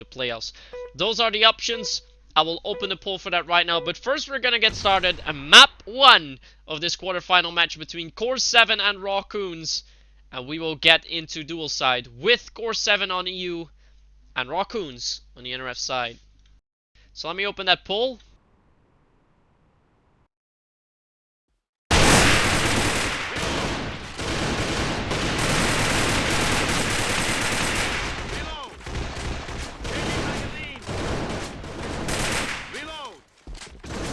playoffs. Those are the options. I will open the poll for that right now, but first we're gonna get started. Map 1 of this quarterfinal match between Core7 and Rawkoons, and we will get into dual side with Core7 on EU and Rawkoons on the NRF side. So let me open that poll.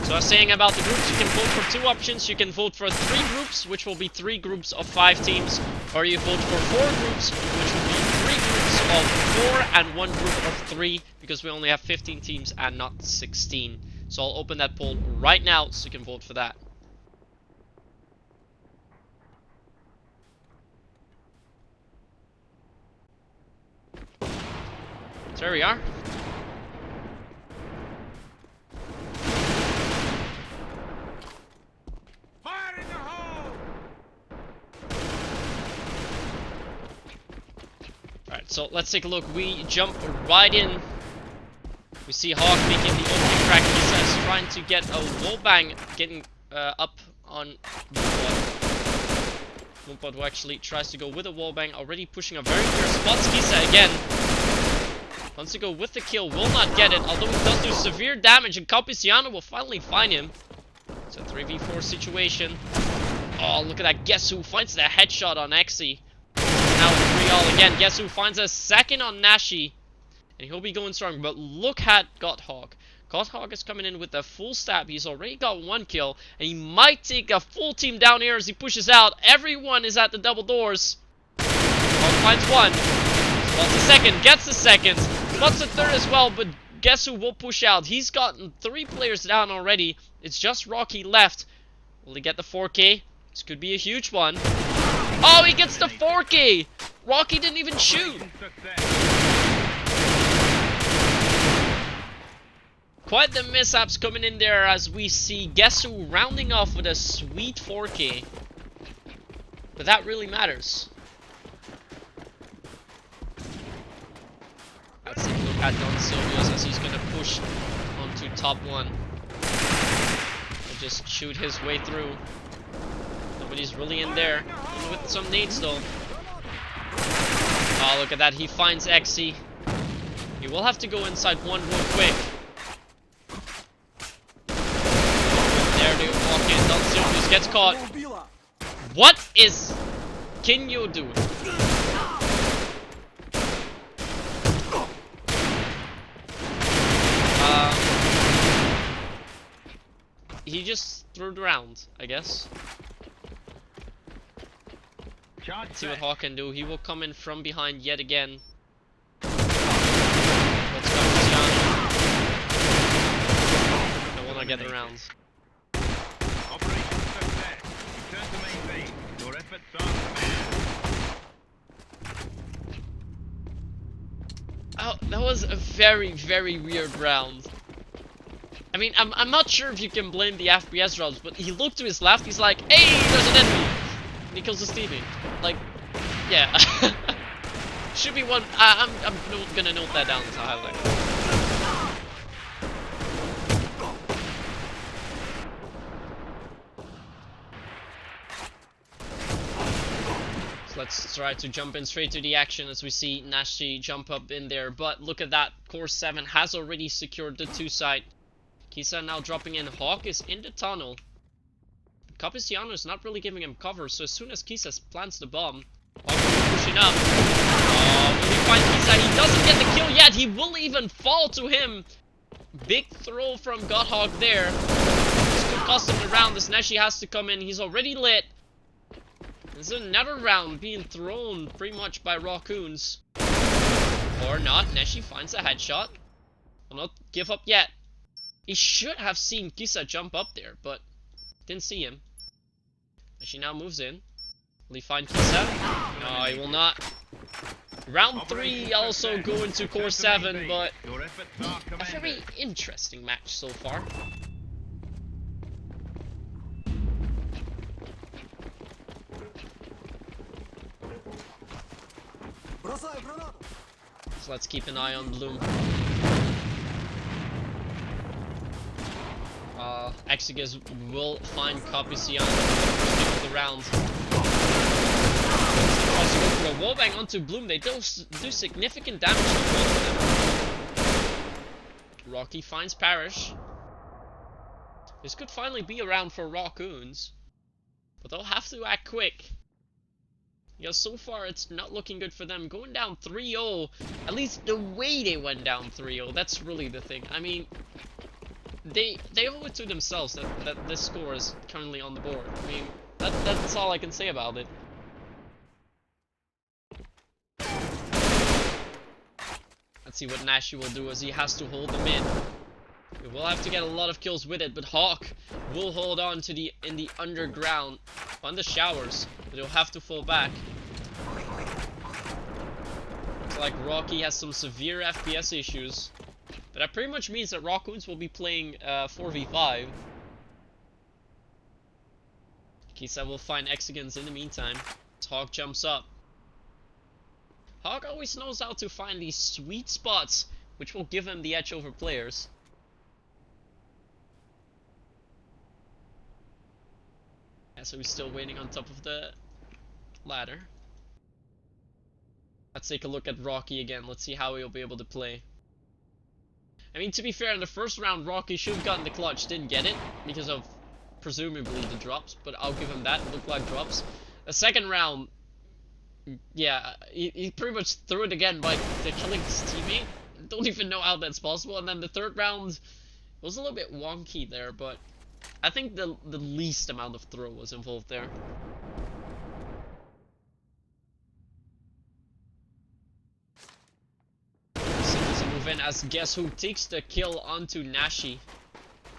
So I was saying about the groups, you can vote for 2 options. You can vote for 3 groups, which will be 3 groups of 5 teams, or you vote for 4 groups, which will be 3 groups of 4 and 1 group of 3, because we only have 15 teams and not 16. So I'll open that poll right now, so you can vote for that. So there we are. Alright, so let's take a look. We jump right in. We see Hawk making the opening crack. He says trying to get a wallbang, getting up on Mumpod, who actually tries to go with a wallbang, already pushing a very clear spot. Kisa again wants to go with the kill, will not get it, although he does do severe damage, and Capiciano will finally find him. It's a 3v4 situation. Oh, look at that. Guess who finds the headshot on Exy. Now 3-all again. Guess who finds a second on Nashi. And he'll be going strong. But look at Godhog. Godhog is coming in with a full stab. He's already got 1 kill. And he might take a full team down here as he pushes out. Everyone is at the double doors. Hog finds 1. Spots the second. Gets the second. Spots the third as well. But guess who will push out? He's gotten 3 players down already. It's just Rocky left. Will he get the 4K? This could be a huge one. Oh, he gets the 4K! Rocky didn't even shoot! Quite the mishaps coming in there as we see Gesu rounding off with a sweet 4K. But that really matters. Let's take a look at Don Silvios as he's gonna push onto top 1. And just shoot his way through. Nobody's really in there. Even with some nades though. Oh, look at that. He finds Exy. He will have to go inside 1 real quick. There they walk in. Don Silvius gets caught. What is Kinyo doing? He just threw it around, I guess. Let's see what Hawk can do. He will come in from behind yet again. Let's go, Cristiano. I will not get the rounds. Operation success. Return to main base. Your efforts are commended. Oh, that was a very, very weird round. I mean, I'm not sure if you can blame the FPS rounds, but he looked to his left, he's like, hey, there's an enemy! And he kills his teammate. Like, yeah. Should be one. I'm gonna note that down as a highlight. So let's try to jump in straight to the action as we see Nashi jump up in there. But look at that. Core7 has already secured the 2 side. Kisa now dropping in. Hawk is in the tunnel. Capiciano is not really giving him cover, so as soon as Kisa plants the bomb, Hawk will be pushing up. Oh, will he find Kisa? He doesn't get the kill yet. He will even fall to him. Big throw from Godhog there. This could cost him the round. This Nashi has to come in. He's already lit. There's another round being thrown pretty much by Rawkoons. Or not. Nashi finds a headshot. Will not give up yet. He should have seen Kisa jump up there, but didn't see him. Nashi now moves in. Will he find Kisa? No, he will not. Round 3 also going to Core7, but a very interesting match so far. So let's keep an eye on Bloom. Exegus will find Capiciano for the round. Tries to go for a wallbang onto Bloom. They do significant damage to both of them. Rocky finds Parrish. This could finally be a round for Rawkoons, but they'll have to act quick. Because so far it's not looking good for them. Going down 3-0, at least the way they went down 3-0, that's really the thing. I mean, they owe it to themselves that this score is currently on the board. I mean, that's all I can say about it. Let's see what Nashi will do, as he has to hold them in. We will have to get a lot of kills with it, but Hawk will hold on to in the underground on the showers, but he'll have to fall back. Looks like Rocky has some severe FPS issues, but that pretty much means that Rawkoons will be playing 4v5. Kisa will find Exigans in the meantime as Hawk jumps up. Hawk always knows how to find these sweet spots which will give him the edge over players. Yeah, so he's still waiting on top of the ladder. Let's take a look at Rocky again. Let's see how he'll be able to play. I mean, to be fair, in the first round, Rocky should have gotten the clutch. Didn't get it because of presumably the drops, but I'll give him that. It looked like drops. The second round, yeah, he pretty much threw it again by killing his teammate. Don't even know how that's possible. And then the third round was a little bit wonky there, but I think the least amount of throw was involved there. Seems to move in as Guess Who takes the kill onto Nashi.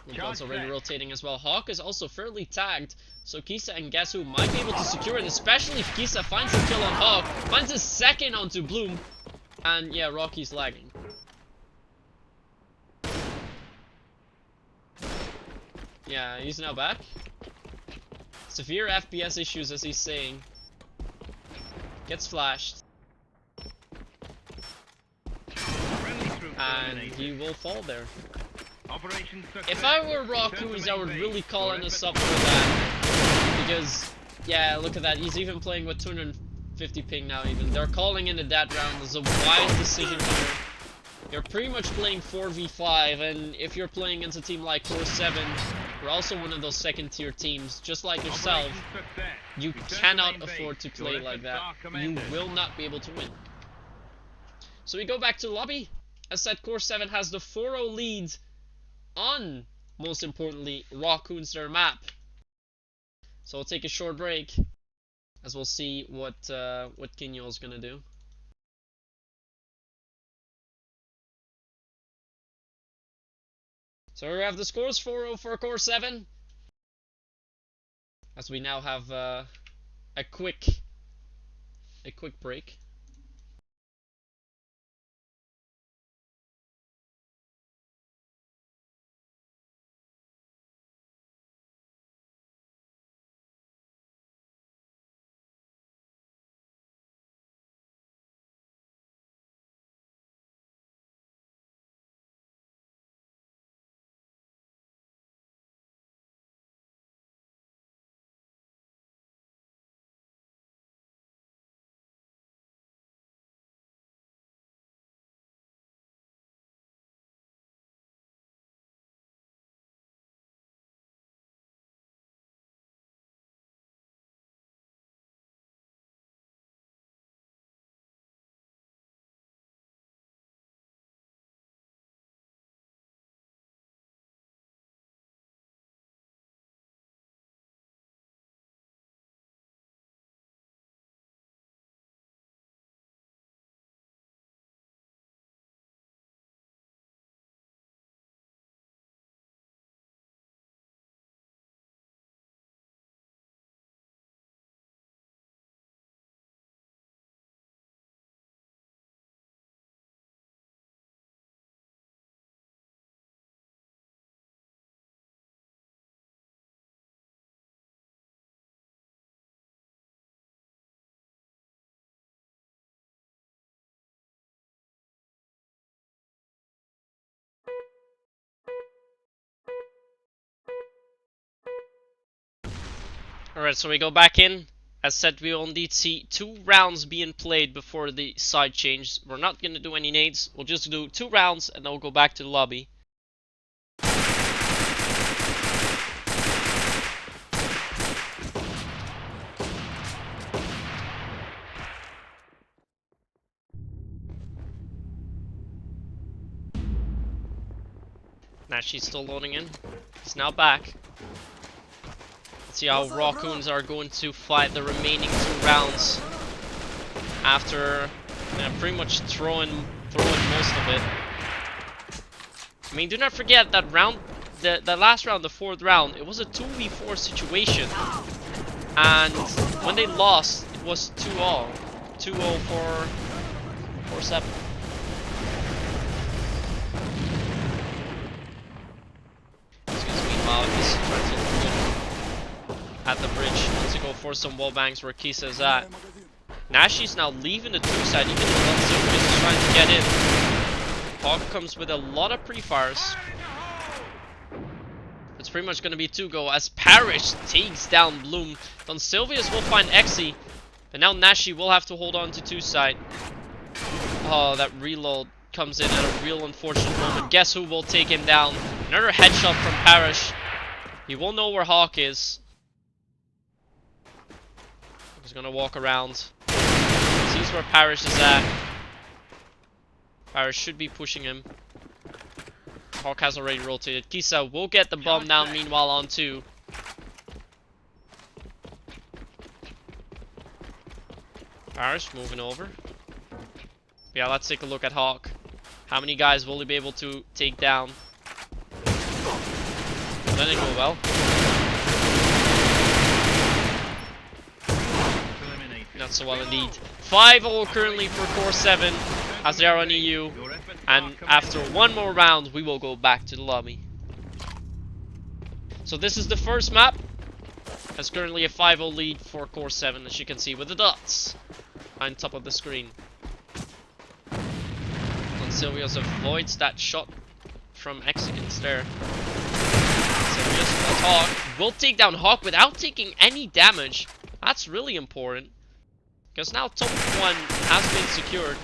Lumpel's already rotating as well. Hawk is also fairly tagged, so Kisa and Guess Who might be able to secure it, especially if Kisa finds a kill on Hawk, finds a second onto Bloom, and yeah, Rocky's lagging. Yeah, he's now back. Severe FPS issues, as he's saying. Gets flashed. And he will fall there. If I were Rawkoons, I would really call on us up for that. Because, yeah, look at that. He's even playing with 250 ping now even. They're calling into that round. There's a wise decision here. You're pretty much playing 4v5, and if you're playing against a team like Core7, you're also one of those second tier teams, just like yourself. You cannot afford to play like that. You will not be able to win. So we go back to the lobby. As said, Core7 has the 4-0 lead on, most importantly, Rawkoons, their map. So we'll take a short break, as we'll see what Kinyo is gonna do. So we have the scores 4-0 for Core7. As we now have a quick break. Alright, so we go back in. As said, we will need to see 2 rounds being played before the side change. We're not going to do any nades. We'll just do 2 rounds and then we'll go back to the lobby. Nashi's still loading in. He's now back. Let's see how Rawkoons are going to fight the remaining 2 rounds after pretty much throwing most of it. I mean, do not forget that round, the last round, the 4th round, it was a 2v4 situation, and when they lost, it was 2-0, 2-0 for Core7. Meanwhile, this trying to look at the bridge. Wants to go for some wall bangs where Kisa is at. Nashi's now leaving the 2 side, even though Silvius is trying to get in. Hawk comes with a lot of pre-fires. It's pretty much going to be 2-go as Parrish takes down Bloom. Don Silvius will find Exy, but now Nashi will have to hold on to 2 side. Oh, that reload comes in at a real unfortunate moment. Guess who will take him down? Another headshot from Parrish. He will know where Hawk is. He's gonna walk around. Sees where Parrish is at. Parrish should be pushing him. Hawk has already rotated. Kisa will get the bomb down meanwhile on 2. Parrish moving over. Yeah, let's take a look at Hawk. How many guys will he be able to take down? That didn't go well. Not so well indeed. 5-0 currently for Core7 as they are on EU. And after 1 more round, we will go back to the lobby. So this is the first map. There's currently a 5-0 lead for Core7, as you can see with the dots on top of the screen. And Silvius avoids that shot from Exigans there. Silvius will Hawk. Will take down Hawk without taking any damage. That's really important. Because now top 1 has been secured.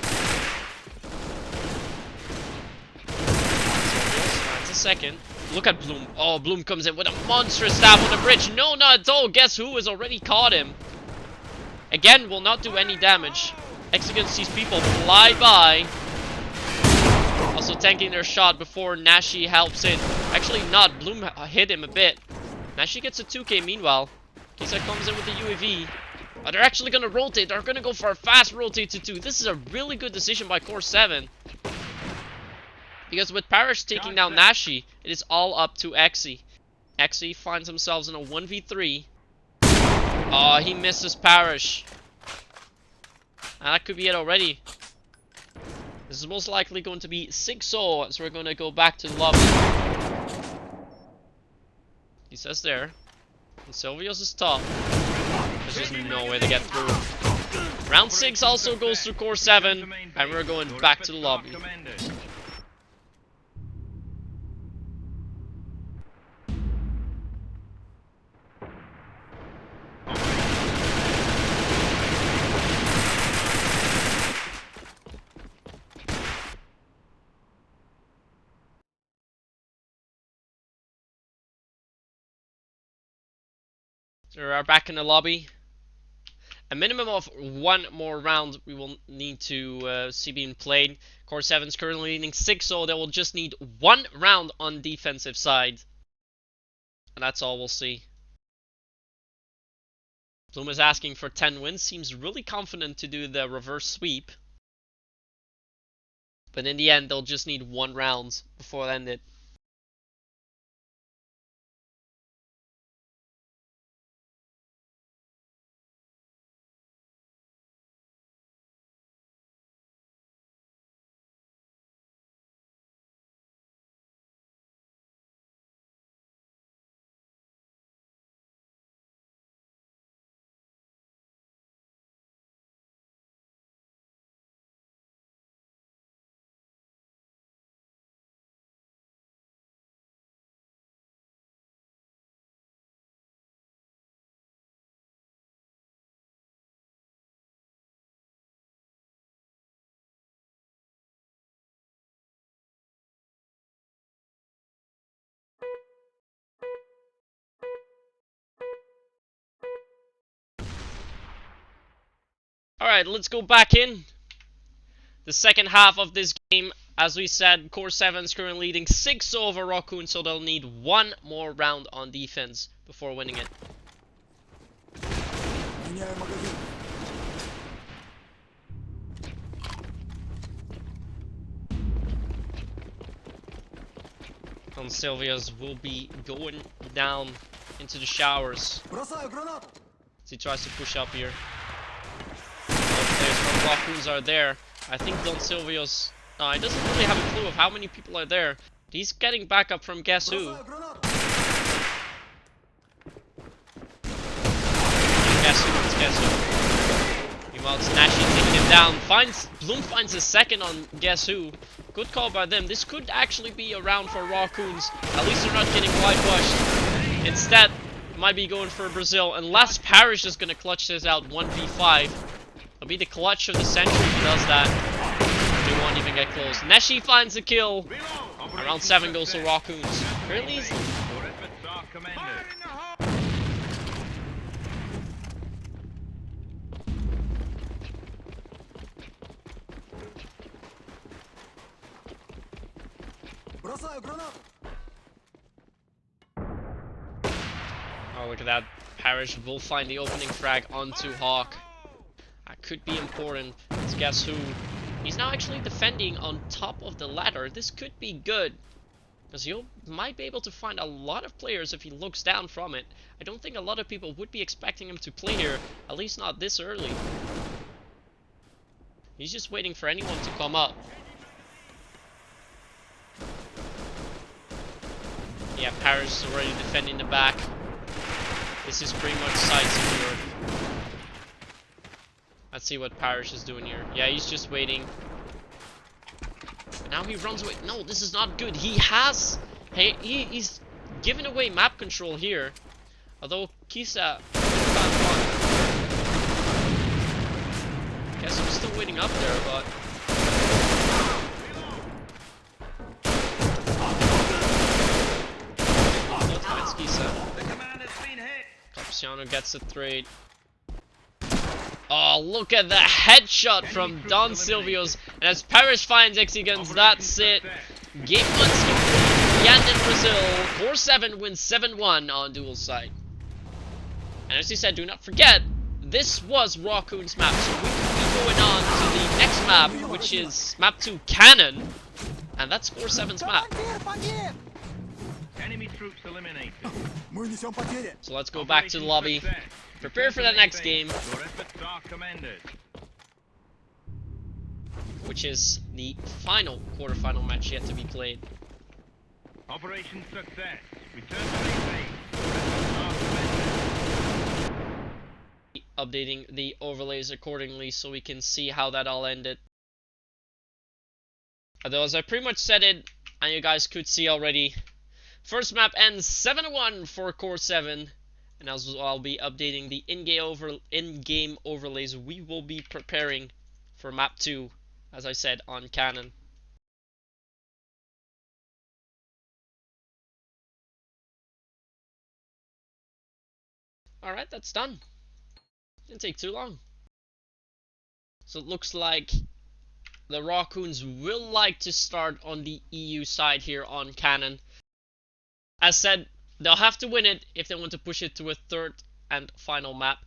That's a second. Look at Bloom. Oh, Bloom comes in with a monstrous stab on the bridge. No, not at all. Guess who has already caught him? Again, will not do any damage. Exigans sees people fly by. Also tanking their shot before Nashi helps in. Actually not. Bloom hit him a bit. Nashi gets a 2k meanwhile. Kisa comes in with the UAV. Oh, they're actually going to rotate. They're going to go for a fast rotate to 2. This is a really good decision by Core7. Because with Parrish taking down Nashi, it is all up to Exy. Exy finds himself in a 1v3. Oh, he misses Parrish. And that could be it already. This is most likely going to be 6-0, so we're going to go back to the lobby. He says there. And Silvius is top. There's just no way to get through. Round 6 also goes to Core7, and we're going back to the lobby. So we are back in the lobby. A minimum of 1 more round we will need to see being played. Core7 is currently leading 6-0. They will just need 1 round on defensive side. And that's all we'll see. Bloom is asking for 10 wins. Seems really confident to do the reverse sweep. But in the end, they'll just need 1 round before they end it. Alright, let's go back in. The second half of this game, as we said, Core7 is currently leading 6-0 over Rawkoons, so they'll need one more round on defense before winning it. Don Silvia's will be going down into the showers as he tries to push up here. Both players from Rawkoons are there. I think Don Silvio's... No, he doesn't really have a clue of how many people are there. He's getting backup from guess who? Guess who? It's guess who. Meanwhile, it's Nashi taking him down. Bloom finds a second on guess who. Good call by them. This could actually be a round for Rawkoons. At least they're not getting whitewashed. Instead, might be going for Brazil. Unless Parrish is going to clutch this out 1v5. It'll be the clutch of the century if he does that. They won't even get close. Neshi finds the kill. Around 7 goes to Rawkoons. Fairly easy. Oh, look at that. Parrish will find the opening frag onto Hawk. That could be important. Let's guess who. He's now actually defending on top of the ladder. This could be good, because he might be able to find a lot of players if he looks down from it. I don't think a lot of people would be expecting him to play here, at least not this early. He's just waiting for anyone to come up. Yeah, Parrish is already defending the back. This is pretty much side secure. Let's see what Parrish is doing here. Yeah, he's just waiting. And now he runs away. No, this is not good. He has... Hey, he's giving away map control here. Although Kisa... Guess I'm still waiting up there, but... No finds Kisa. Capsiano gets the trade. Oh, look at the headshot from Don Silvio's. And as Parrish finds Exigons, that's it. Game 1's complete. Yan in Brazil. Core7 wins 7-1 on dual side. And as he said, do not forget, this was Rawkoons map. So we could be going on to the next map, which is map 2 Cannon. And that's Core7's map. Enemy troops eliminated. So let's go back to the lobby. Prepare for that next game, which is the final quarterfinal match yet to be played. Operation success. Return to main base. Updating the overlays accordingly so we can see how that all ended. Although, as I pretty much said it, and you guys could see already, first map ends 7-1 for Core7. And as I'll be updating the in-game overlays, we will be preparing for map 2, as I said, on Cannon. Alright, that's done. Didn't take too long. So it looks like the Rawkoons will like to start on the EU side here on Cannon. As said, they'll have to win it if they want to push it to a third and final map.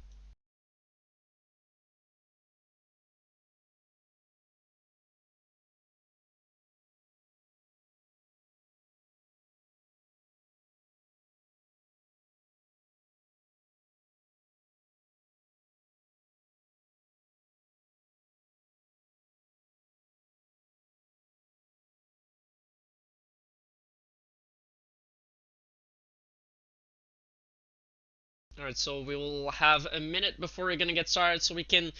Alright, so we will have a minute before we're gonna get started so we can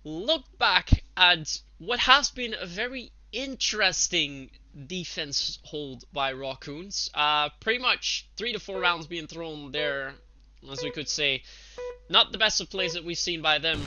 look back at what has been a very interesting defense hold by Rawkoons. Pretty much 3 to 4 rounds being thrown there, as we could say. Not the best of plays that we've seen by them,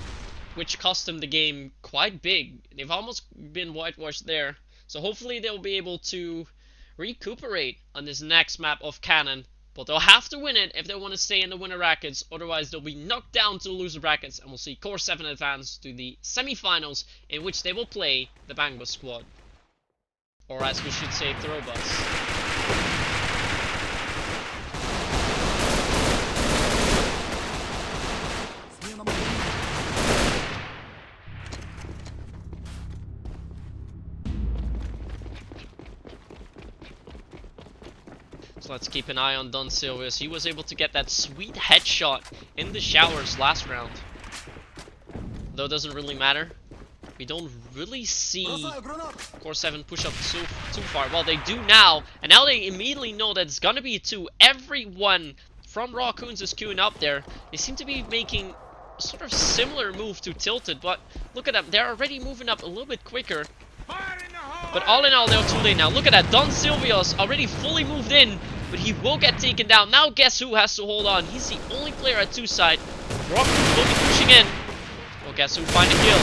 which cost them the game quite big. They've almost been whitewashed there. So hopefully they'll be able to recuperate on this next map of Cannon. but they'll have to win it if they want to stay in the winner brackets. Otherwise, they'll be knocked down to the loser brackets, and we'll see Core7 advance to the semi-finals, in which they will play the Bangba squad. Or as we should say, Throwbus. So let's keep an eye on Don Silvius. He was able to get that sweet headshot in the showers last round. Though it doesn't really matter. We don't really see Core7 push up too far. Well, they do now. And now they immediately know that it's gonna be a 2. Everyone from Rawkoons is queuing up there. They seem to be making a sort of similar move to Tilted. But look at them. They're already moving up a little bit quicker. But all in all, they're too late now. Look at that. Don Silvius already fully moved in. But he will get taken down. Now guess who has to hold on? He's the only player at 2 side. Rawkoons will be pushing in. Well, guess who find a kill?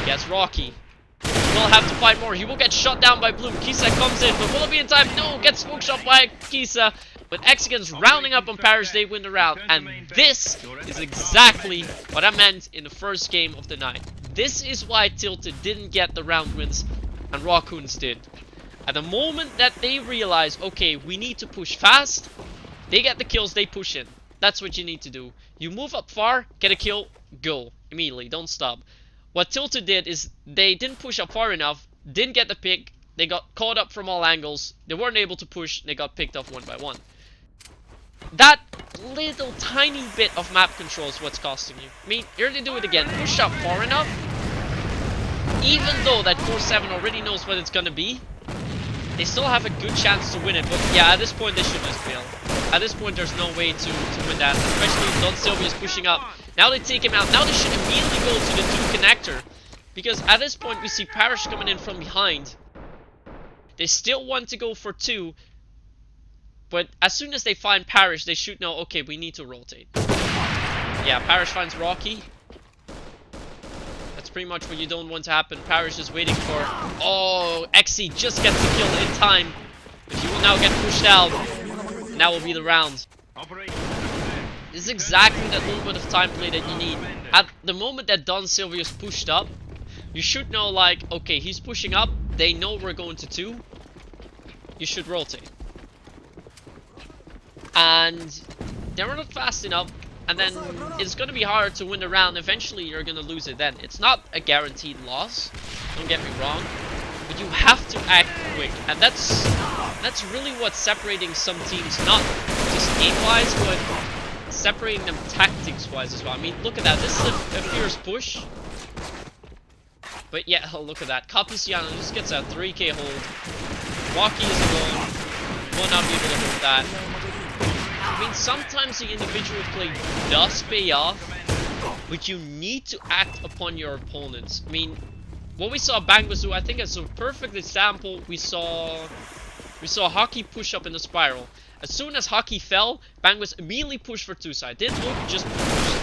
Guess Rocky. He will have to fight more. He will get shot down by Bloom. Kisa comes in, but will it be in time? No, gets smoke shot by Kisa. But Exigans rounding up on Parish, they win the round. And this is exactly what I meant in the first game of the night. This is why Tilted didn't get the round wins and Rawkoons did. At the moment that they realize, okay, we need to push fast, they get the kills, they push in. That's what you need to do. You move up far, get a kill, go. Immediately, don't stop. What Tilted did is they didn't push up far enough, didn't get the pick, they got caught up from all angles, they weren't able to push, they got picked off one by one. That little tiny bit of map control is what's costing you. I mean, here they do it again, push up far enough, even though that Core7 already knows what it's gonna be, they still have a good chance to win it. But yeah, at this point they should just fail. At this point there's no way to win that, especially Don Silvius pushing up. Now they take him out. Now they should immediately go to the 2 connector, because at this point we see Parish coming in from behind. They still want to go for 2, but as soon as they find Parish, they should know, okay, we need to rotate. Yeah, Parish finds Rocky. That's pretty much what you don't want to happen. Parish is waiting for... Oh, Exy just gets the kill in time. But he will now get pushed out. And that will be the round. This is exactly that little bit of time play that you need. At the moment that Don Silvius pushed up, you should know, like, okay, he's pushing up. They know we're going to 2. You should rotate. And they were not fast enough. And then it's going to be hard to win the round. Eventually you're going to lose it then. It's not a guaranteed loss, don't get me wrong, but you have to act quick. And that's really what's separating some teams, not just game-wise, but separating them tactics-wise as well. I mean, look at that. This is a fierce push. But yeah, look at that. Capiciano just gets a 3k hold. Rocky is alone. Will not be able to hold that. I mean, sometimes the individual play does pay off, but you need to act upon your opponents. I mean, what we saw Bangba do, I think is a perfect example. We saw Hockey push up in the spiral. As soon as Hockey fell, Bangba immediately pushed for 2 side. Didn't look, just pushed.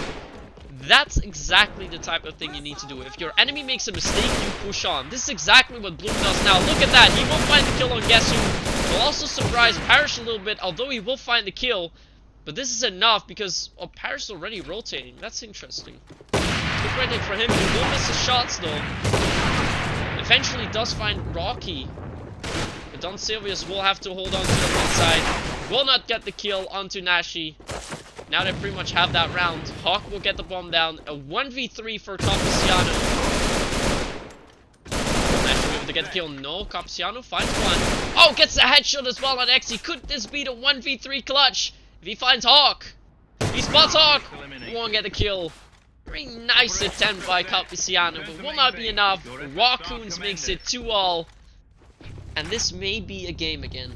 That's exactly the type of thing you need to do. If your enemy makes a mistake, you push on. This is exactly what Bloom does now. Look at that. He won't find the kill on Guess Who. Will also surprise Parish a little bit, although he will find the kill. But this is enough because Parish is already rotating. That's interesting. Good rating for him. He will miss his shots though. Eventually does find Rocky. But Don Silvius will have to hold on to the one side. Will not get the kill onto Nashi. Now they pretty much have that round. Hawk will get the bomb down. A 1v3 for Capiciano. Nashi will be able to get the kill. No, Capiciano finds one. Oh, gets a headshot as well on Exy. Could this be the 1v3 clutch? If he finds Hawk, he spots Hawk, he won't get the kill. Very nice attempt by Capiciano, but will not be enough. Rawkoons makes it 2-all. And this may be a game again.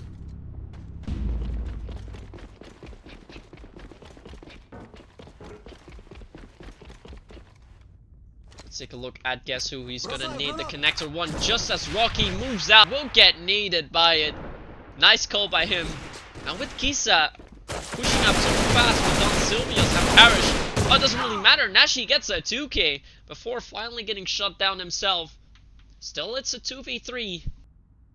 Let's take a look at Guess Who. He's gonna nade the connector one just as Rocky moves out. Will get naded by it. Nice call by him. Now with Kisa pushing up so fast with Don Silvius and Parish. Oh, it doesn't really matter. Nashi gets a 2k before finally getting shut down himself. Still, it's a 2v3.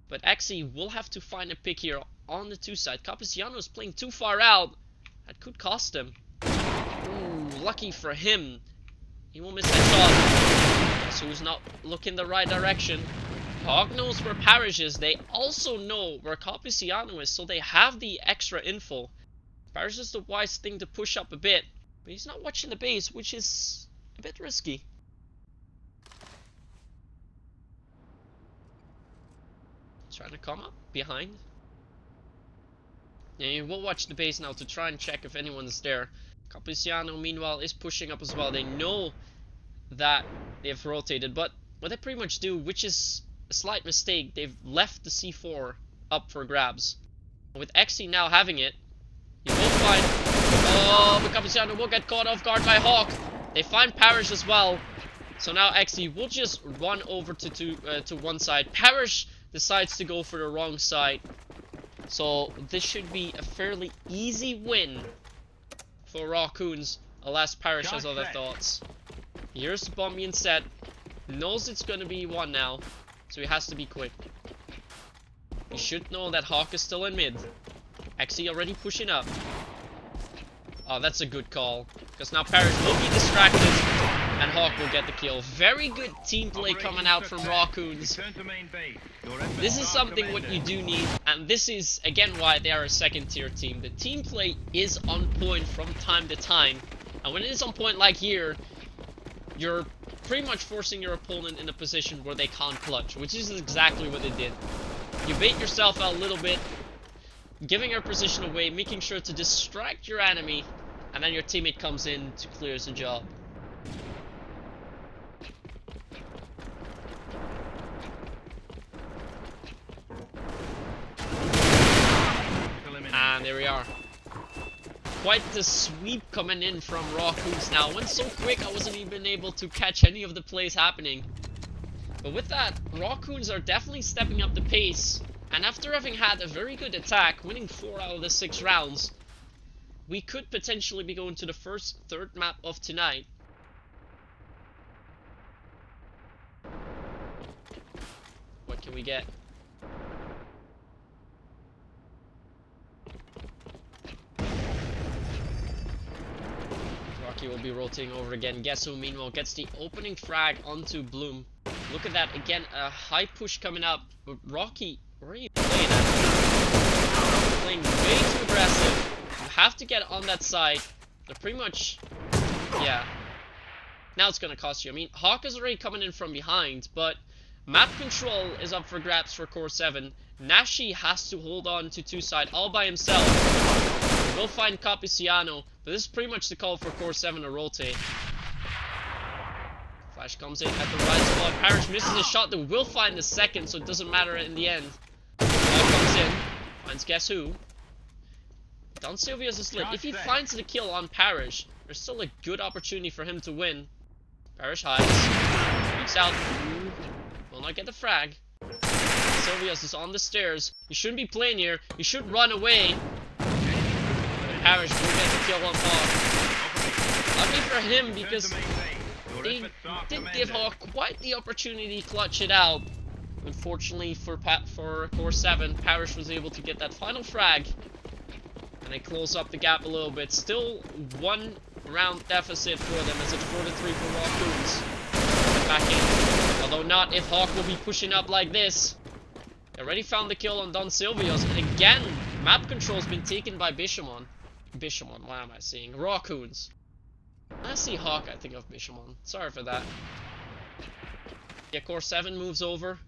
But Exy will have to find a pick here on the 2 side. Capiciano is playing too far out. That could cost him. Ooh, lucky for him. He won't miss that shot. So he's not looking the right direction. Hawk knows where Parrish is. They also know where Capiciano is, so they have the extra info. Parrish is the wise thing to push up a bit, but he's not watching the base, which is a bit risky. Trying to come up behind. Yeah, you will watch the base now to try and check if anyone's there. Capiciano, meanwhile, is pushing up as well. They know that they've rotated, but what they pretty much do, which is a slight mistake, they've left the C4 up for grabs. With XC now having it, you will find... Oh, but Capiciano will get caught off guard by Hawk. They find Parrish as well. So now XC will just run over to one side. Parrish decides to go for the wrong side. So this should be a fairly easy win for Rawkoons, unless Parrish has other thoughts. Here's the bomb being set. Knows it's going to be one now, so he has to be quick. He should know that Hawk is still in mid. XE already pushing up. Oh, that's a good call, because now Parrish will be distracted and Hawk will get the kill. Very good team play coming out from Rawkoons. This is something what you do need, and this is again why they are a second tier team. The team play is on point from time to time, and when it is on point like here, you're pretty much forcing your opponent in a position where they can't clutch, which is exactly what they did. You bait yourself out a little bit, giving your position away, making sure to distract your enemy, and then your teammate comes in to clear the job. And there we are. Quite the sweep coming in from Rawkoons now. Went so quick I wasn't even able to catch any of the plays happening. But with that, Rawkoons are definitely stepping up the pace. And after having had a very good attack, winning 4 out of the 6 rounds, we could potentially be going to the third map of tonight. What can we get? Rocky will be rotating over again. Guess who, meanwhile, gets the opening frag onto Bloom. Look at that, again, a high push coming up. But Rocky, where are you playing at? Playing way too aggressive. You have to get on that side. They're pretty much, yeah. Now it's gonna cost you. I mean, Hawk is already coming in from behind, but map control is up for grabs for Core7. Nashi has to hold on to 2 side all by himself. We'll find Capiciano, but this is pretty much the call for Core7 to rotate. Flash comes in at the right spot. Parrish misses a shot that will find the second, so it doesn't matter in the end. Ball comes in, finds guess who. Don Silvio's is lit. If he finds the kill on Parrish, there's still a good opportunity for him to win. Parrish hides, peeks out, will not get the frag. Silvios is on the stairs. He shouldn't be playing here. He should run away. Parrish will get the kill on Hawk. Lucky for him, because they did give Hawk quite the opportunity to clutch it out. Unfortunately for Core7, Parrish was able to get that final frag. And they close up the gap a little bit. Still 1 round deficit for them as it's 4-3 for Rawkoons. Back in. Although not if Hawk will be pushing up like this. They already found the kill on Don Silvios. And again, map control's been taken by Bishamon. Bishamon, why am I saying? Rawkoons. When I see Hawk, I think of Bishamon. Sorry for that. Yeah, Core7 moves over.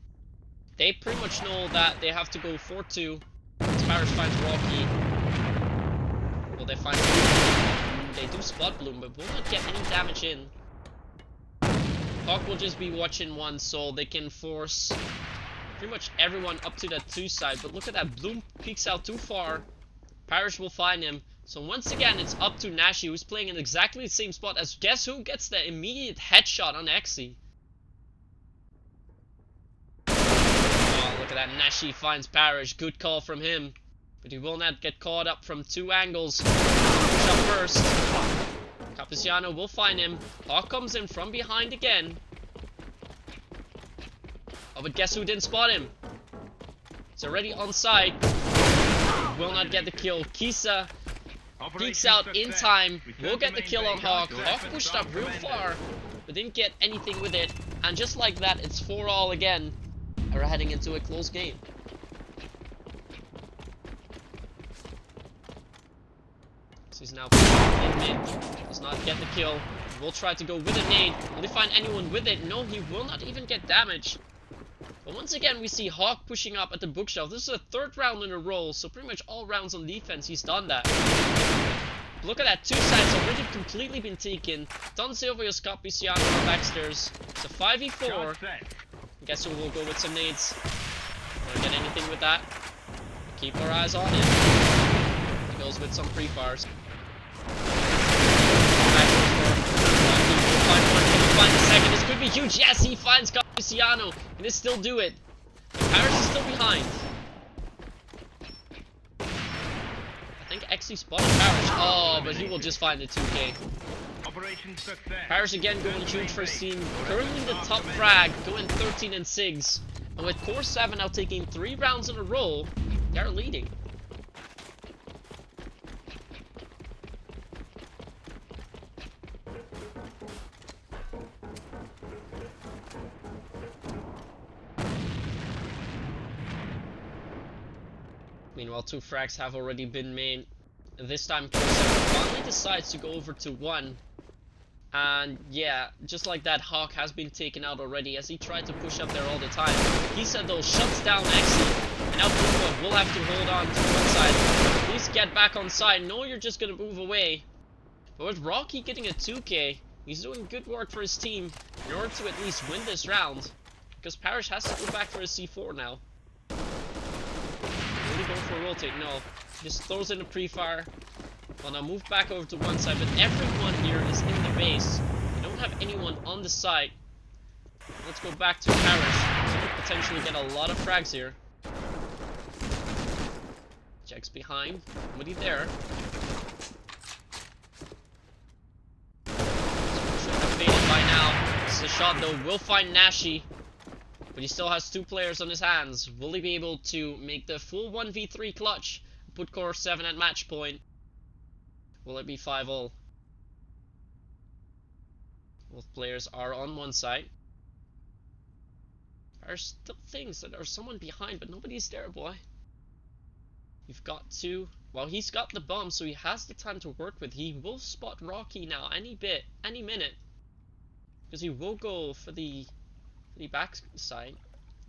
They pretty much know that they have to go 4-2. Parrish finds Rocky. Will they find Bloom? They do spot Bloom, but will not get any damage in. Hawk will just be watching one, so they can force pretty much everyone up to that 2 side. But look at that, Bloom peeks out too far. Parrish will find him. So once again, it's up to Nashi, who's playing in exactly the same spot as guess who gets the immediate headshot on Exy. Oh, look at that. Nashi finds Parrish. Good call from him. But he will not get caught up from 2 angles. Push up first. Capiciano will find him. Hawk comes in from behind again. Oh, but guess who didn't spot him? He's already on site. will not get the kill. Kisa peeks Operation out in success. time. Return We'll to get the main kill on base. Hawk. Your Hawk efforts pushed are up real commended. far, but didn't get anything with it. And just like that, it's 4-all again. We're heading into a close game. So he's now in mid. Does not get the kill. Will try to go with a nade. Will he find anyone with it? No, he will not even get damage. But once again, we see Hawk pushing up at the bookshelf. This is a 3rd round in a row, so pretty much all rounds on defense he's done that. Look at that, 2 sides already completely been taken. Don Silvio's copy Ciano on backstairs. It's a 5v4. Charge set. Guess who will go with some nades. Don't get anything with that. Keep our eyes on him. He goes with some pre-fires. Find the second. This could be huge. Yes, he finds Capiciano. Can it still do it? Paris is still behind. I think XC spotted Paris. Oh, but he will just find the 2K. Operation success. Paris again going huge first team. Currently the top frag, going 13 and 6. And with Core7 now taking 3 rounds in a row, they're leading. Meanwhile, 2 frags have already been made. This time, Core7 finally decides to go over to 1. And yeah, just like that, Hawk has been taken out already as he tried to push up there all the time. He said though, shuts down Exy. And now Blue will have to hold on to one side. Please get back on side. No, you're just gonna move away. But with Rocky getting a 2K, he's doing good work for his team in order to at least win this round. Because Parrish has to go back for his C4 now. Really going for a rotate? No. Just throws in a pre-fire. Well, now move back over to one side, but everyone here is in the base. We don't have anyone on the side. Let's go back to Parrish. So we could potentially get a lot of frags here. Checks behind. Nobody there. Should have faded by now. This is a shot though. Will find Nashi. But he still has 2 players on his hands. Will he be able to make the full 1v3 clutch? Put Core7 at match point? Will it be 5-all? Both players are on one side. There's still things that there's someone behind, but nobody's there, boy. You've got to... Well, he's got the bomb, so he has the time to work with. He will spot Rocky now, any minute. Because he will go for the back side.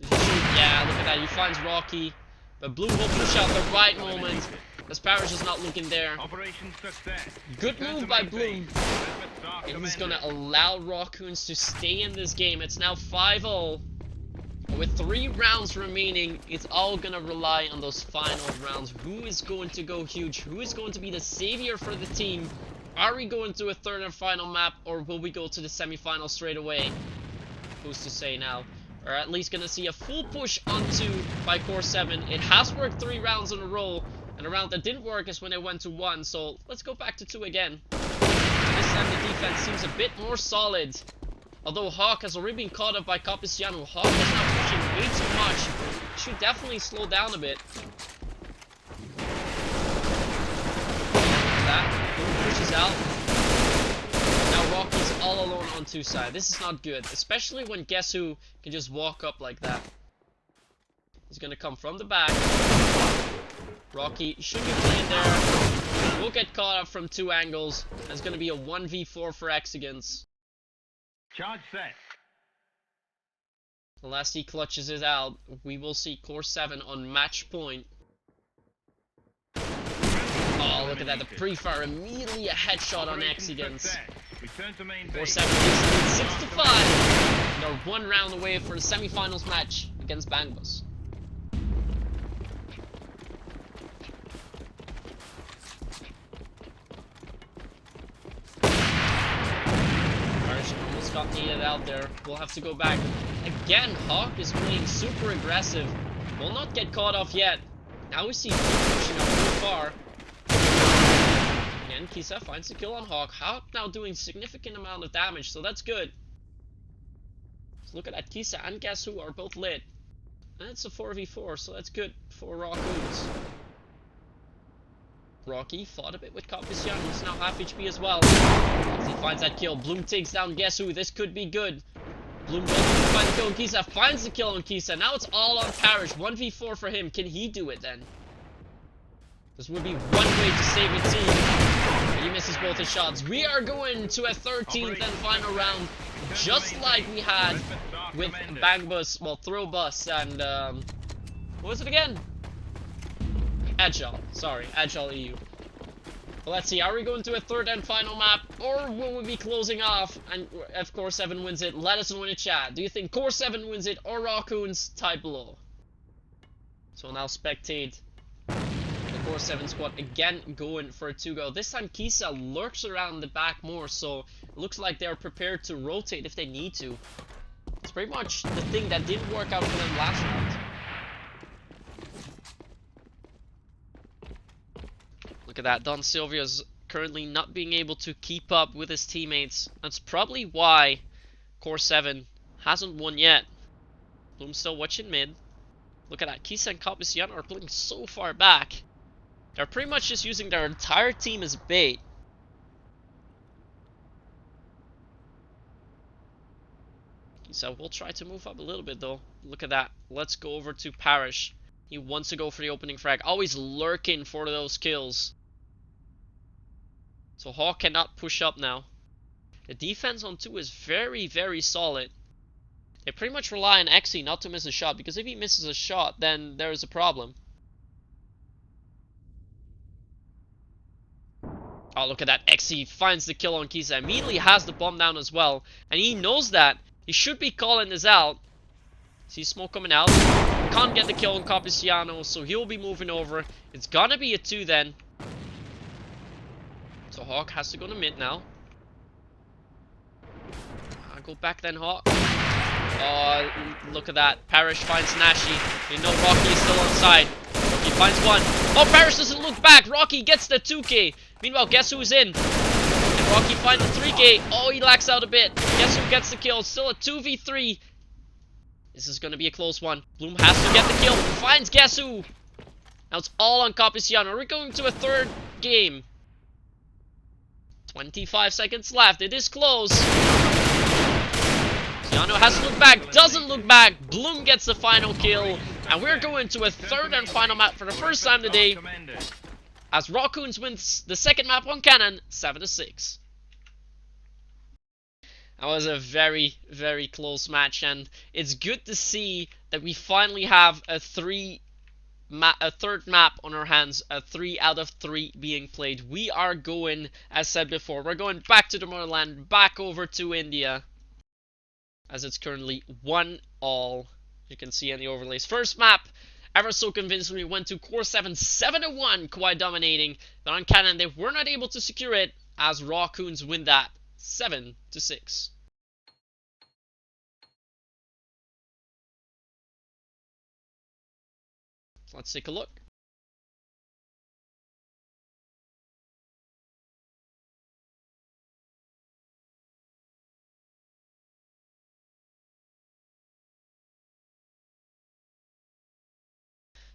Yeah, look at that. He finds Rocky. But Blue will push out the right moment. As Parrish is not looking there. Operation success. Good move by Bloom. And he's gonna allow Rawkoons to stay in this game. It's now 5-all. With 3 rounds remaining, it's all gonna rely on those final rounds. Who is going to go huge? Who is going to be the savior for the team? Are we going to a 3rd and final map, or will we go to the semi-final straight away? Who's to say now? We're at least gonna see a full push onto by Core7. It has worked 3 rounds in a row, and a round that didn't work is when they went to 1. So let's go back to 2 again. This time the defense seems a bit more solid. Although Hawk has already been caught up by Capiciano. Hawk is now pushing way too much. Should definitely slow down a bit. That pushes out. Now Rocky's all alone on 2 sides. This is not good, especially when Guess Who can just walk up like that. He's gonna come from the back. Rocky should be playing there. We'll get caught up from 2 angles. And it's gonna be a 1v4 for Exigans. Charge set. Unless he clutches it out, we will see Core7 on match point. Oh, look at that. The pre-fire immediately a headshot on Exigans. Core7 takes the lead 6-5. They're 1 round away for the semi-finals match against Bangbus. Almost got needed out there. We'll have to go back. Again, Hawk is playing super aggressive. Will not get caught off yet. Now we see Blue pushing up too far. Again, Kisa finds the kill on Hawk. Hawk now doing significant amount of damage, so that's good. So look at that. Kisa and Guess Who are both lit. And it's a 4v4, so that's good for Rawkoons. Rocky fought a bit with Competition. He's now half HP as well. As he finds that kill, Bloom takes down Guess Who. This could be good. Bloom doesn't find the kill on Kisa. Finds the kill on Kisa. Now it's all on Parrish. 1v4 for him. Can he do it then? This would be one way to save a team. But he misses both his shots. We are going to a 13th and final round. Just like we had with Bang Bus, well, Throw Bus and, what was it again? Agile. Sorry, Agile EU. But let's see, are we going to a third and final map, or will we be closing off and if Core7 wins it? Let us know in the chat. Do you think Core7 wins it or Rawkoons? Type below. So now spectate the Core7 squad again going for a 2-go. This time Kisa lurks around the back more, so it looks like they're prepared to rotate if they need to. It's pretty much the thing that didn't work out for them last round. Look at that, Don Silvia's currently not being able to keep up with his teammates. That's probably why Core7 hasn't won yet. Bloom's still watching mid. Look at that, Kisa and Kapisian are playing so far back. They're pretty much just using their entire team as bait. Kisa will try to move up a little bit though. Look at that. Let's go over to Parrish. He wants to go for the opening frag. Always lurking for those kills. So Hawk cannot push up now. The defense on 2 is very, very solid. They pretty much rely on Xe not to miss a shot, because if he misses a shot, then there is a problem. Oh, look at that. Xe finds the kill on Kisa. Immediately has the bomb down as well. And he knows that. He should be calling this out. See smoke coming out. Can't get the kill on Capiciano, so he'll be moving over. It's gonna be a 2 then. So Hawk has to go to mid now. I'll go back then, Hawk. Oh, look at that. Parrish finds Nashi. You know Rocky is still on side. Rocky finds one. Oh, Parrish doesn't look back. Rocky gets the 2k. Meanwhile, Guess Who's in? And Rocky finds the 3k. Oh, he lacks out a bit. Guess Who gets the kill. Still a 2v3. This is going to be a close one. Bloom has to get the kill. Finds Guess Who. Now it's all on Capiciano. Are we going to a third game? 25 seconds left. It is close. Ciano has to look back. Doesn't look back. Bloom gets the final kill. And we're going to a third and final map for the first time today. As Rawkoons wins the second map on Cannon, 7-6. That was a very, very close match. And it's good to see that we finally have a third map on our hands, a 3 out of 3 being played. We are going, as said before, we're going back to the motherland, back over to India, as it's currently 1-all. You can see in the overlays. First map, ever so convincingly, went to Core7, 7-1, quite dominating. But on Cannon, they were not able to secure it, as Rawkoons win that 7-6. Let's take a look.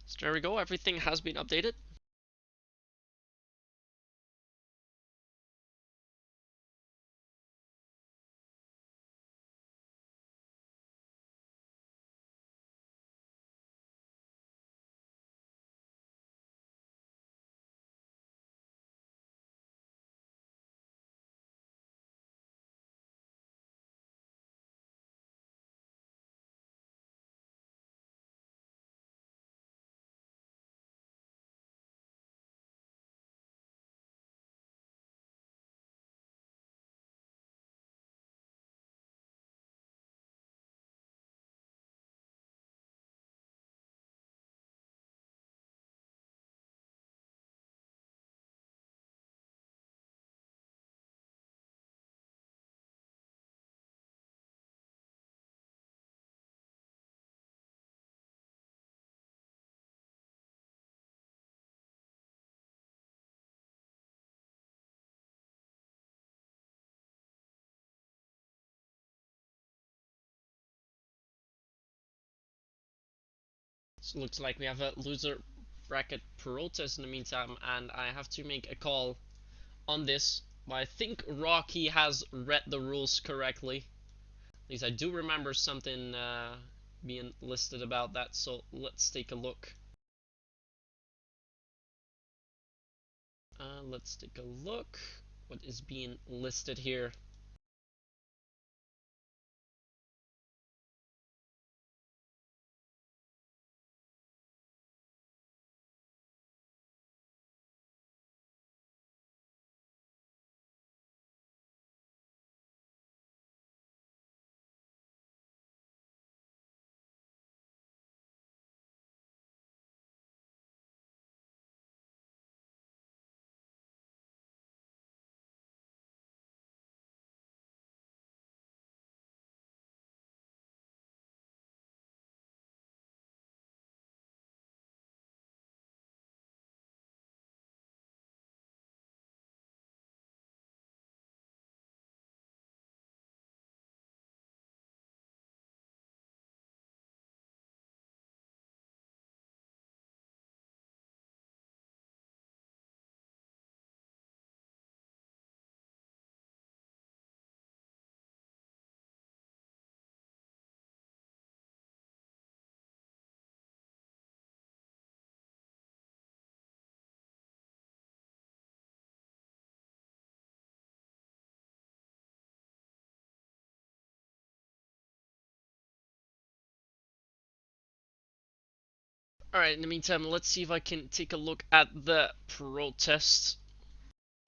So there we go, everything has been updated. So looks like we have a loser bracket protest in the meantime, and I have to make a call on this. But I think Rocky has read the rules correctly. At least I do remember something being listed about that, so let's take a look. Let's take a look. What is being listed here? Alright, in the meantime, let's see if I can take a look at the protest.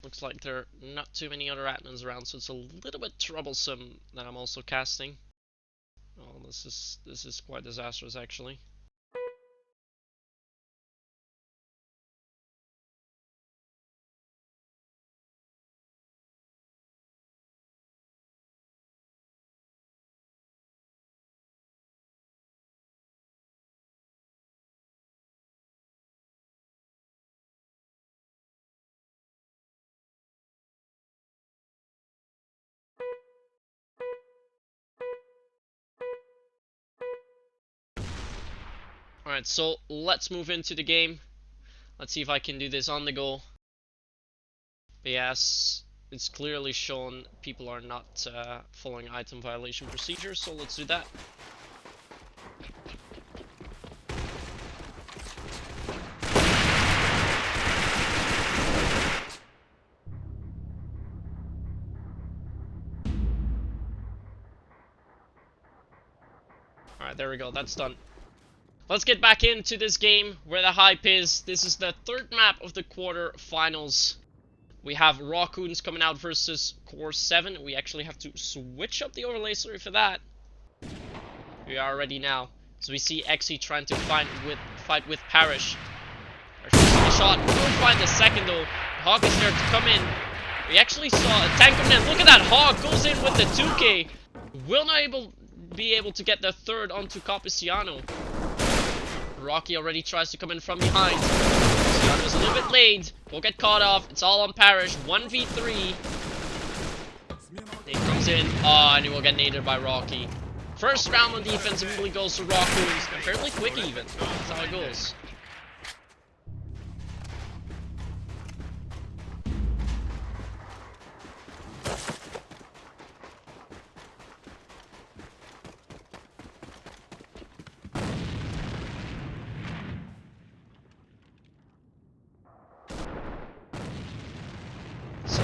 Looks like there are not too many other admins around, so it's a little bit troublesome that I'm also casting. Oh, this is quite disastrous, actually. Alright, so let's move into the game. Let's see if I can do this on the go. But yes, it's clearly shown people are not following item violation procedures, so let's do that. Alright, there we go, that's done. Let's get back into this game where the hype is. This is the third map of the quarterfinals. We have Rawkoons coming out versus Core7. We actually have to switch up the overlay, sorry for that. We are ready now. So we see Xe trying to fight with Parrish. There's a shot. We will find the second though. Hawk is there to come in. We actually saw a tank coming in. Look at that, Hawk goes in with the 2K. Will not be able to get the third onto Capiciano. Rocky already tries to come in from behind. Capiciano was a little bit late. Will get caught off. It's all on Parrish. 1v3. Nade comes in. Oh, and he will get naded by Rocky. First round on defense immediately goes to Rawkoons. And fairly quick even. That's how it goes.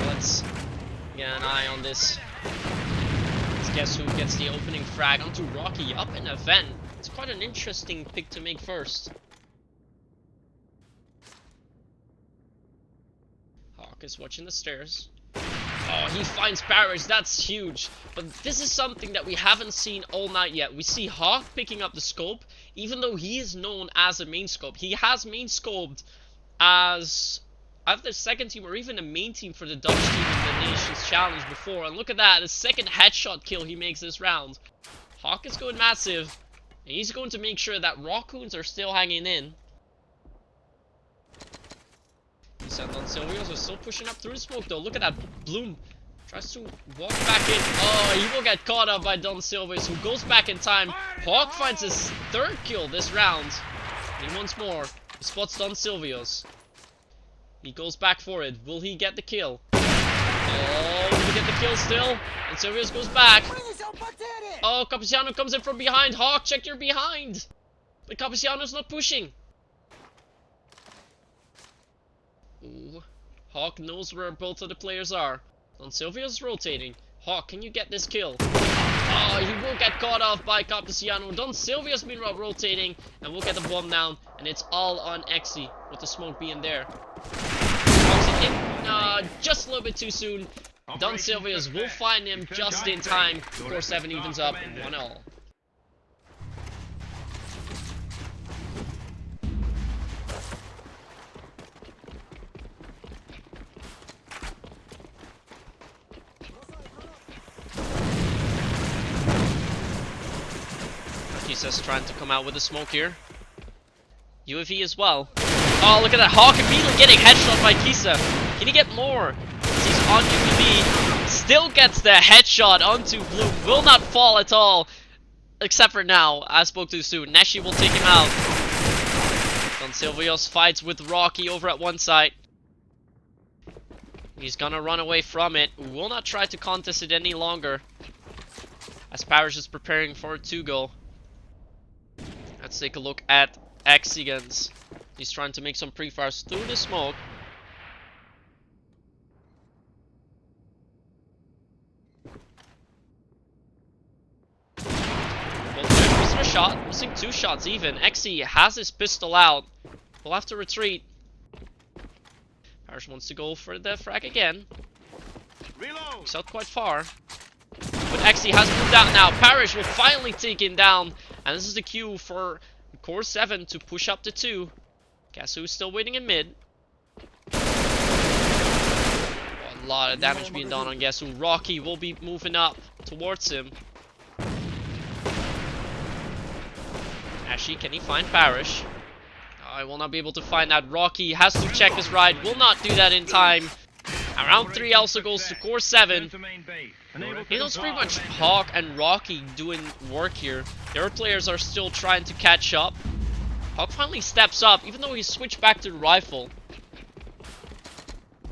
Let's get an eye on this. Let's guess who gets the opening frag onto Rocky up in a vent. It's quite an interesting pick to make first. Hawk is watching the stairs. Oh, he finds Parrish. That's huge. But this is something that we haven't seen all night yet. We see Hawk picking up the scope, even though he is known as a main scope. He has main scoped as either the second team or even the main team for the Dutch team in the Nations Challenge before. And look at that, the second headshot kill he makes this round. Hawk is going massive. And he's going to make sure that Rawkoons are still hanging in. Don Silvios are still pushing up through the smoke though. Look at that. Bloom tries to walk back in. Oh, he will get caught up by Don Silvios, who goes back in time. Hawk finds his third kill this round. And once more, He spots Don Silvio's. He goes back for it. Will he get the kill? Oh, will he get the kill still? And Silvios goes back. Oh, Capiciano comes in from behind. Hawk, check your behind. But Capiciano's not pushing. Ooh. Hawk knows where both of the players are. Don Silvio's rotating. Hawk, can you get this kill? Oh, he will get caught off by Capiciano. Don Silvio's meanwhile rotating, and we'll get the bomb down. And it's all on Exy, with the smoke being there. Just a little bit too soon. Don Silvio's will find him just in time. Core7 evens up 1-all. Kisa's trying to come out with the smoke here. UAV as well. Oh, look at that. Hawk immediately getting headshot by Kisa. Can he get more? He's on UAV. Still gets the headshot onto Blue. Will not fall at all. Except for now. I spoke too soon. Neshi will take him out. Don Silvios fights with Rocky over at one side. He's gonna run away from it. Will not try to contest it any longer. As Parish is preparing for a 2-goal. Let's take a look at Exigans. He's trying to make some pre-fires through the smoke. Well, missing a shot, missing 2 shots even. Exy has his pistol out. We'll have to retreat. Parish wants to go for the frag again. Reload. He's out quite far. But Exy has moved out now. Parish will finally take him down. And this is the cue for Core7 to push up to 2. Guess who's still waiting in mid? Oh, a lot of damage being done on Guess who. Rocky will be moving up towards him. Ashy, can he find Parish? Oh, I will not be able to find that. Rocky has to check his ride. Will not do that in time. Round 3 also goes to Core7. It was pretty much Hawk and Rocky doing work here. The other players are still trying to catch up. Hawk finally steps up, even though he switched back to the rifle.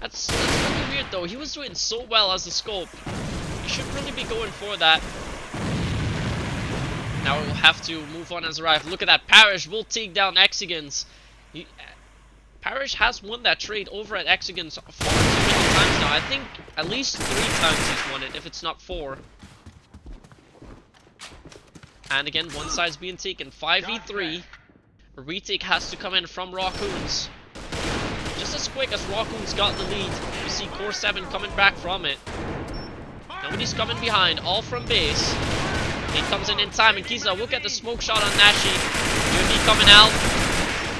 That's really weird though. He was doing so well as a scope. He should really be going for that. Now we'll have to move on as a rifle. Look at that. Parish will take down Exigans. Parish has won that trade over at Exigans far too many times now. I think at least 3 times he's won it, if it's not 4. And again, one side's being taken. 5v3. A retake has to come in from Rawkoons. Just as quick as Rawkoons got the lead, you see Core7 coming back from it. Nobody's coming behind, all from base. He comes in time, and Kisa will get the smoke shot on Nashi. UAV coming out.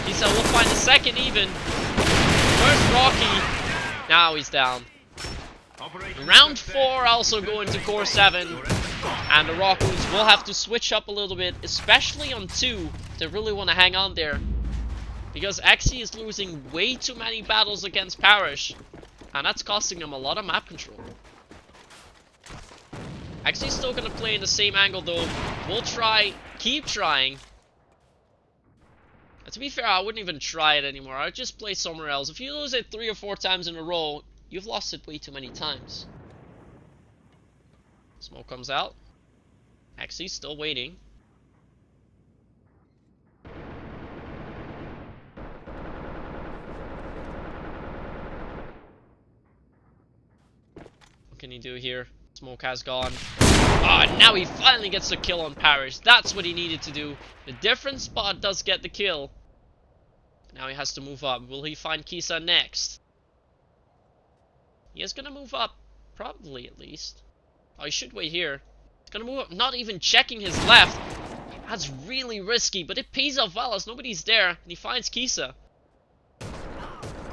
Kisa will find the second even. Where's Rocky? Now he's down. Round 4 also going to Core7. And the Rawkoons will have to switch up a little bit, especially on 2. They really want to hang on there. Because Exy is losing way too many battles against Parish. And that's costing them a lot of map control. Exy's still going to play in the same angle though. We'll keep trying. And to be fair, I wouldn't even try it anymore. I'd just play somewhere else. If you lose it 3 or 4 times in a row, you've lost it way too many times. Smoke comes out. Exy's still waiting. What can he do here? Smoke has gone. Ah, now he finally gets the kill on Parish. That's what he needed to do. The different spot does get the kill. Now he has to move up. Will he find Kisa next? He is gonna move up. Probably, at least. Oh, he should wait here. He's gonna move up, not even checking his left. That's really risky, but it pays off well as nobody's there. And he finds Kisa.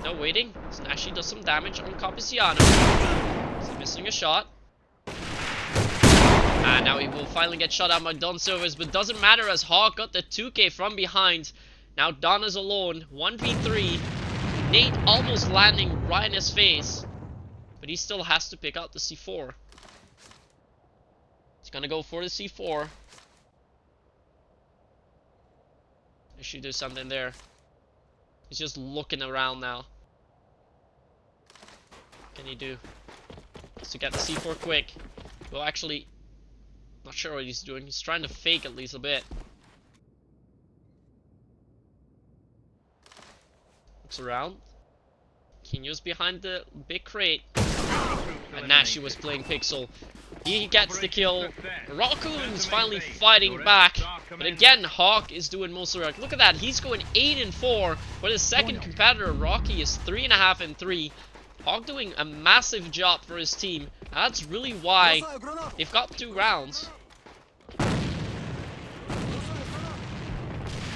No waiting. Nashi does some damage on Capiciano. He's missing a shot. And now he will finally get shot out by Don Silvers, but doesn't matter as Hawk got the 2k from behind. Now Don is alone, 1v3. Nate almost landing right in his face. But he still has to pick out the C4. He's gonna go for the C4. They should do something there. He's just looking around now. What can he do? Has to get the C4 quick. Well, actually, not sure what he's doing. He's trying to fake at least a bit. Looks around. Continues behind the big crate. And Nashi was playing Pixel. He gets the kill. Rawkoons finally fighting back. But again, Hawk is doing most of the work. Look at that. He's going 8-4. But his second competitor, Rocky, is 3.5-3. Hawk doing a massive job for his team. And that's really why they've got 2 rounds.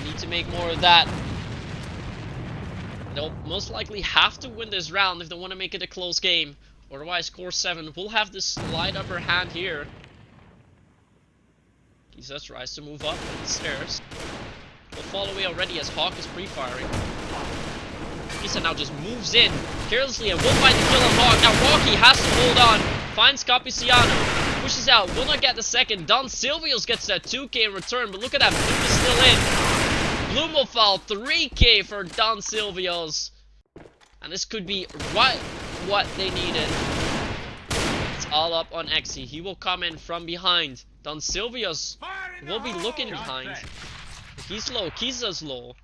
Need to make more of that. They'll most likely have to win this round if they want to make it a close game. Otherwise, Core7 will have this slight upper hand here. Kisa tries to move up the stairs. Will fall away already as Hawk is pre-firing. Kisa now just moves in carelessly and will find the kill on Hawk. Now Rocky has to hold on. Finds Capiciano. Pushes out. Will not get the second. Don Silvios gets that 2k in return. But look at that. Bloom is still in. Bloom will fall 3k for Don Silvios. And this could be right what they needed. It's all up on Exy. He will come in from behind. Don Silvios will be looking behind. He's low. Kisa's low.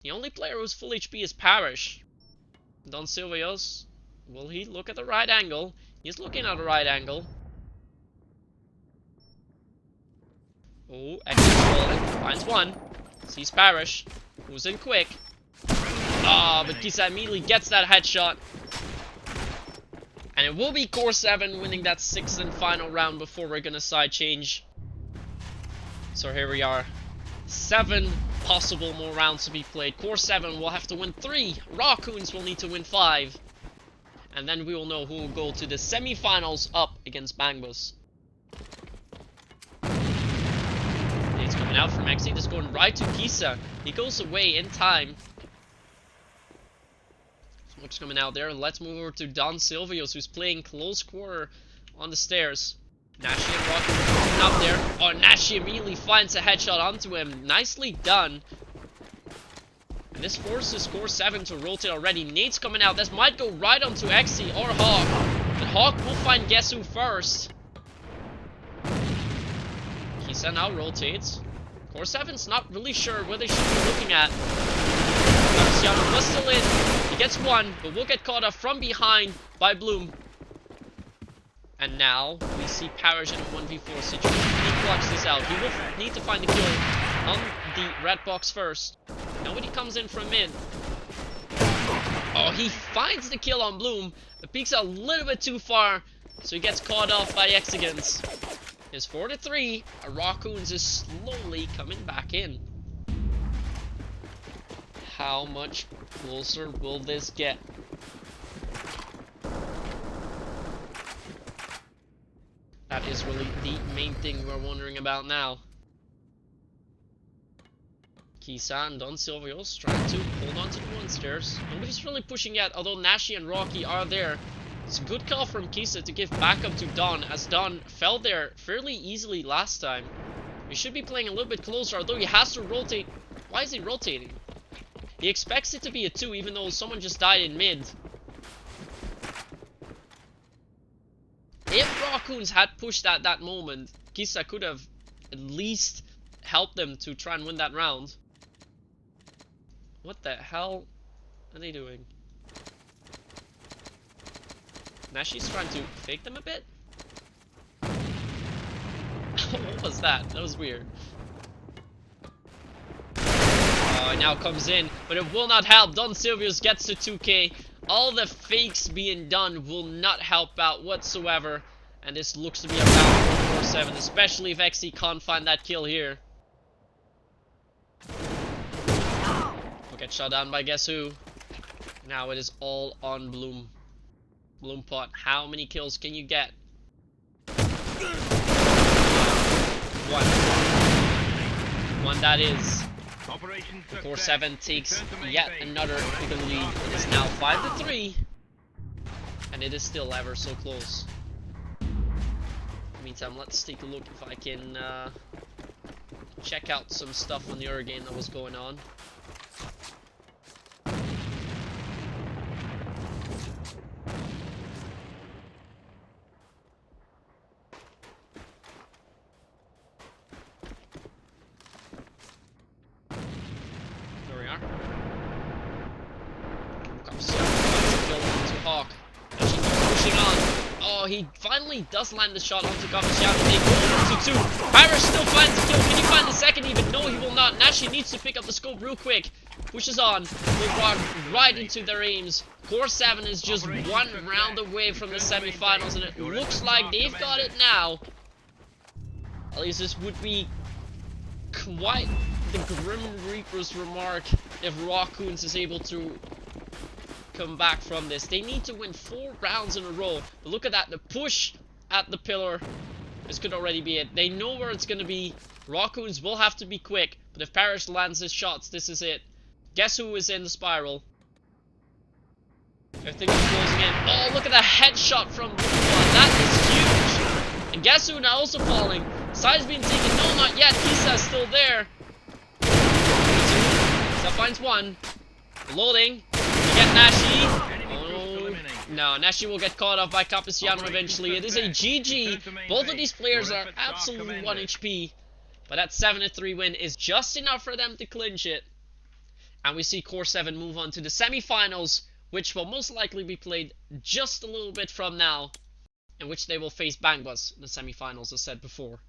The only player who's full HP is Parrish. Don Silvios, will he look at the right angle? He's looking at the right angle. Oh, Exy's rolling. Finds one. Sees Parrish. Who's in quick. Ah, but Kisa immediately gets that headshot. And it will be Core7 winning that 6th and final round before we're gonna side change. So here we are. 7 possible more rounds to be played. Core7 will have to win 3. Rawkoons will need to win 5. And then we will know who will go to the semi-finals up against Bangbus. It's coming out from Exy. Just going right to Kisa. He goes away in time. Smoke's coming out there. Let's move over to Don Silvios, who's playing close quarter on the stairs. Nashi and Rocky coming up there. Oh, Nashi immediately finds a headshot onto him. Nicely done. And this forces Core7 to rotate already. Nate's coming out. This might go right onto Exy or Hawk. But Hawk will find guess who first. Kisa now rotates. Core7's not really sure where they should be looking at. Luciano was still in. He gets one, but will get caught up from behind by Bloom. And now we see Parrish in a 1v4 situation. He clutches this out. He will need to find the kill on the red box first. Nobody comes in from mid. Oh, he finds the kill on Bloom, but peeks a little bit too far, so he gets caught off by Exigans. It's 4-3. Rawkoons is slowly coming back in. How much closer will this get? That is really the main thing we're wondering about now. Kisa and Don Silvios trying to hold on to the one stairs. Nobody's really pushing yet, although Nashi and Rocky are there. It's a good call from Kisa to give backup to Don, as Don fell there fairly easily last time. He should be playing a little bit closer, although he has to rotate. Why is he rotating? He expects it to be a 2, even though someone just died in mid. If Rawkoons had pushed at that moment, Kisa could have at least helped them to try and win that round. What the hell are they doing? Nashi's trying to fake them a bit? What was that? That was weird. Oh, it now comes in, but it will not help. Don Silvios gets to 2k. All the fakes being done will not help out whatsoever. And this looks to be a round for Core7, especially if XE can't find that kill here. Will get shot down by guess who. Now it is all on Bloom. Bloom pot, how many kills can you get? One that is. Core7 takes yet another big lead. It is now 5-3. And it is still ever so close. In the meantime, let's take a look if I can check out some stuff on the other game that was going on. he finally does land the shot onto Cappuccino. They go 2-2. Parish still finds the kill. Can he find the second even? No, he will not. Nashi needs to pick up the scope real quick. Pushes on. Will run right into their aims. Core7 is just one round away from the semifinals, and it looks like they've got it now. At least this would be quite the Grim Reaper's remark if Rawkoons is able to come back from this. They need to win 4 rounds in a row. But look at that, the push at the pillar. This could already be it. They know where it's going to be. Rawkoons will have to be quick, but if Parrish lands his shots, this is it. Guess who is in the spiral? Everything is closing in. Oh, look at the headshot from Lupa. That is huge. And guess who now also falling? Side's being taken. No, not yet. Kisa's still there. Kisa finds one. Loading. You get Nashi. Oh, no. Nashi will get caught off by Cappuccino eventually. It is a GG. Both of these players are absolutely 1 HP. But that 7-3 win is just enough for them to clinch it. And we see Core7 move on to the semifinals, which will most likely be played just a little bit from now, in which they will face Bangbus in the semifinals, as said before.